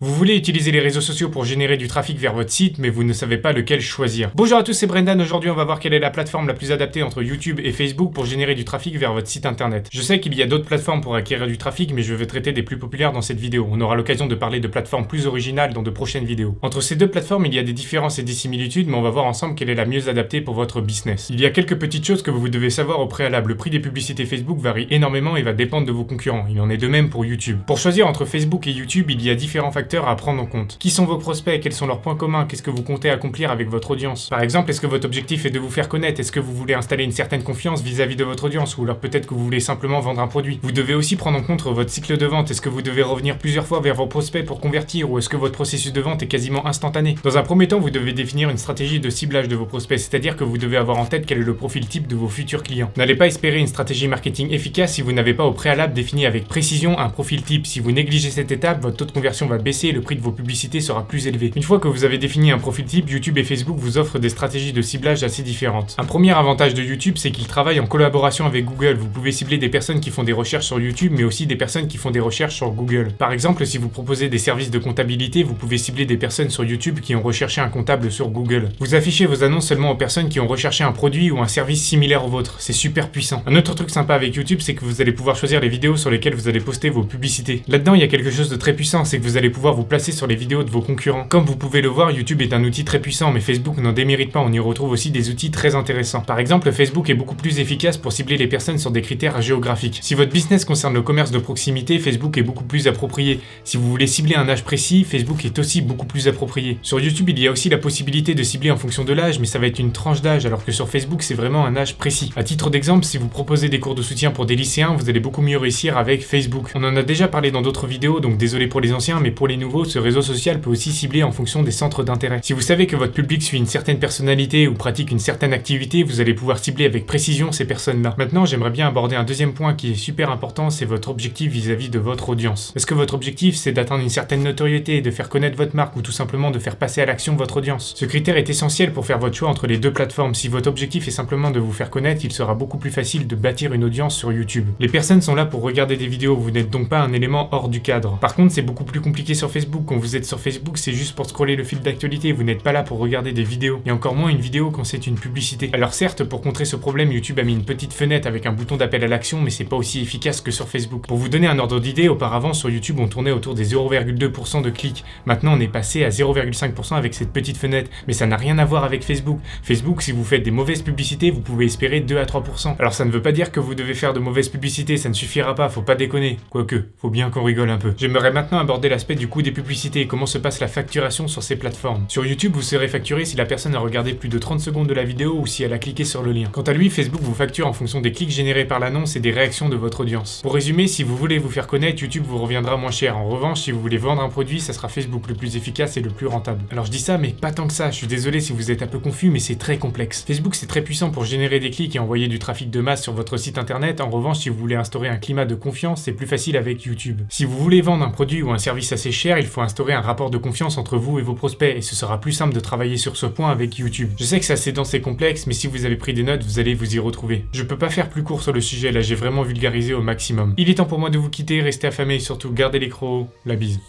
Vous voulez utiliser les réseaux sociaux pour générer du trafic vers votre site, mais vous ne savez pas lequel choisir. Bonjour à tous, c'est Brendan. Aujourd'hui, on va voir quelle est la plateforme la plus adaptée entre YouTube et Facebook pour générer du trafic vers votre site internet. Je sais qu'il y a d'autres plateformes pour acquérir du trafic, mais je vais traiter des plus populaires dans cette vidéo. On aura l'occasion de parler de plateformes plus originales dans de prochaines vidéos. Entre ces deux plateformes, il y a des différences et des similitudes, mais on va voir ensemble quelle est la mieux adaptée pour votre business. Il y a quelques petites choses que vous devez savoir au préalable. Le prix des publicités Facebook varie énormément et va dépendre de vos concurrents. Il en est de même pour YouTube. Pour choisir entre Facebook et YouTube, il y a différents facteurs à prendre en compte. Qui sont vos prospects? Quels sont leurs points communs? Qu'est-ce que vous comptez accomplir avec votre audience? Par exemple, est-ce que votre objectif est de vous faire connaître? Est-ce que vous voulez installer une certaine confiance vis-à-vis de votre audience? Ou alors peut-être que vous voulez simplement vendre un produit? Vous devez aussi prendre en compte votre cycle de vente. Est-ce que vous devez revenir plusieurs fois vers vos prospects pour convertir? Ou est-ce que votre processus de vente est quasiment instantané? Dans un premier temps, vous devez définir une stratégie de ciblage de vos prospects, c'est-à-dire que vous devez avoir en tête quel est le profil type de vos futurs clients. N'allez pas espérer une stratégie marketing efficace si vous n'avez pas au préalable défini avec précision un profil type. Si vous négligez cette étape, votre taux de conversion va baisser et le prix de vos publicités sera plus élevé. Une fois que vous avez défini un profil type, YouTube et Facebook vous offrent des stratégies de ciblage assez différentes. Un premier avantage de YouTube, c'est qu'il travaille en collaboration avec Google. Vous pouvez cibler des personnes qui font des recherches sur YouTube, mais aussi des personnes qui font des recherches sur Google. Par exemple, si vous proposez des services de comptabilité, vous pouvez cibler des personnes sur YouTube qui ont recherché un comptable sur Google. Vous affichez vos annonces seulement aux personnes qui ont recherché un produit ou un service similaire au vôtre. C'est super puissant. Un autre truc sympa avec YouTube, c'est que vous allez pouvoir choisir les vidéos sur lesquelles vous allez poster vos publicités. Là-dedans, il y a quelque chose de très puissant, c'est que vous allez pouvoir vous placer sur les vidéos de vos concurrents. Comme vous pouvez le voir, YouTube est un outil très puissant, mais Facebook n'en démérite pas. On y retrouve aussi des outils très intéressants. Par exemple, Facebook est beaucoup plus efficace pour cibler les personnes sur des critères géographiques. Si votre business concerne le commerce de proximité, Facebook est beaucoup plus approprié. Si vous voulez cibler un âge précis, Facebook est aussi beaucoup plus approprié. Sur YouTube, il y a aussi la possibilité de cibler en fonction de l'âge, mais ça va être une tranche d'âge, alors que sur Facebook, c'est vraiment un âge précis. À titre d'exemple, si vous proposez des cours de soutien pour des lycéens, vous allez beaucoup mieux réussir avec Facebook. On en a déjà parlé dans d'autres vidéos, donc désolé pour les anciens, mais pour les nouveaux, ce réseau social peut aussi cibler en fonction des centres d'intérêt. Si vous savez que votre public suit une certaine personnalité ou pratique une certaine activité, vous allez pouvoir cibler avec précision ces personnes-là. Maintenant, j'aimerais bien aborder un deuxième point qui est super important, c'est votre objectif vis-à-vis de votre audience. Est-ce que votre objectif, c'est d'atteindre une certaine notoriété, de faire connaître votre marque ou tout simplement de faire passer à l'action votre audience? Ce critère est essentiel pour faire votre choix entre les deux plateformes. Si votre objectif est simplement de vous faire connaître, il sera beaucoup plus facile de bâtir une audience sur YouTube. Les personnes sont là pour regarder des vidéos, vous n'êtes donc pas un élément hors du cadre. Par contre, c'est beaucoup plus compliqué sur Facebook. Quand vous êtes sur Facebook, c'est juste pour scroller le fil d'actualité, vous n'êtes pas là pour regarder des vidéos, et encore moins une vidéo quand c'est une publicité. Alors certes, pour contrer ce problème, YouTube a mis une petite fenêtre avec un bouton d'appel à l'action, mais c'est pas aussi efficace que sur Facebook. Pour vous donner un ordre d'idée, auparavant sur YouTube on tournait autour des 0,2% de clics. Maintenant on est passé à 0,5% avec cette petite fenêtre, mais ça n'a rien à voir avec Facebook. Facebook, si vous faites des mauvaises publicités, vous pouvez espérer 2 à 3%. Alors ça ne veut pas dire que vous devez faire de mauvaises publicités, ça ne suffira pas, faut pas déconner. Quoique, faut bien qu'on rigole un peu. J'aimerais maintenant aborder l'aspect du coût des publicités et comment se passe la facturation sur ces plateformes. Sur YouTube, vous serez facturé si la personne a regardé plus de 30 secondes de la vidéo ou si elle a cliqué sur le lien. Quant à lui, Facebook vous facture en fonction des clics générés par l'annonce et des réactions de votre audience. Pour résumer, si vous voulez vous faire connaître, YouTube vous reviendra moins cher. En revanche, si vous voulez vendre un produit, ça sera Facebook le plus efficace et le plus rentable. Alors je dis ça, mais pas tant que ça. Je suis désolé si vous êtes un peu confus, mais c'est très complexe. Facebook, c'est très puissant pour générer des clics et envoyer du trafic de masse sur votre site internet. En revanche, si vous voulez instaurer un climat de confiance, c'est plus facile avec YouTube. Si vous voulez vendre un produit ou un service assez cher, il faut instaurer un rapport de confiance entre vous et vos prospects et ce sera plus simple de travailler sur ce point avec YouTube. Je sais que c'est assez dense et complexe, mais si vous avez pris des notes, vous allez vous y retrouver. Je peux pas faire plus court sur le sujet, là j'ai vraiment vulgarisé au maximum. Il est temps pour moi de vous quitter, restez affamés et surtout gardez les crocs hauts. La bise.